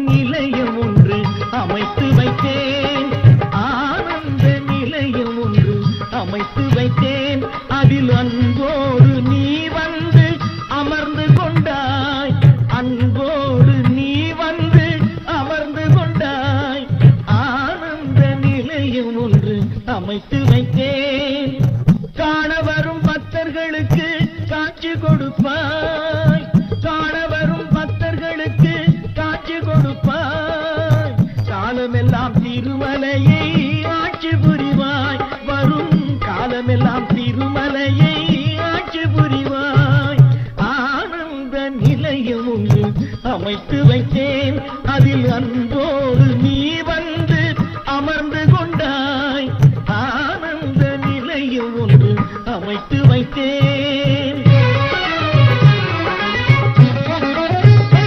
நிலையம் ஒன்று அமைத்து வைத்தேன். ஆனந்த நிலையம் ஒன்று அமைத்து வைத்தேன். அதில் அன்போடு நீ வந்து அமர்ந்து கொண்டாய். அன்போடு நீ வந்து அமர்ந்து கொண்டாய். ஆனந்த நிலையம் ஒன்று அமைத்து வைத்தேன். காண வரும் பக்தர்களுக்கு காட்சி கொடுப்பாய். காண வரும் பக்தர்களுக்கு காட்சி கொடுப்பாய். காலமெல்லாம் திருமலையை ஆட்சி புரிவாய். வரும் காலமெல்லாம் திருமலையை ஆட்சி புரிவாய். ஆனந்த நிலையம் ஒன்று அமைத்து வைத்தேன். அதில் அன்போடு நீ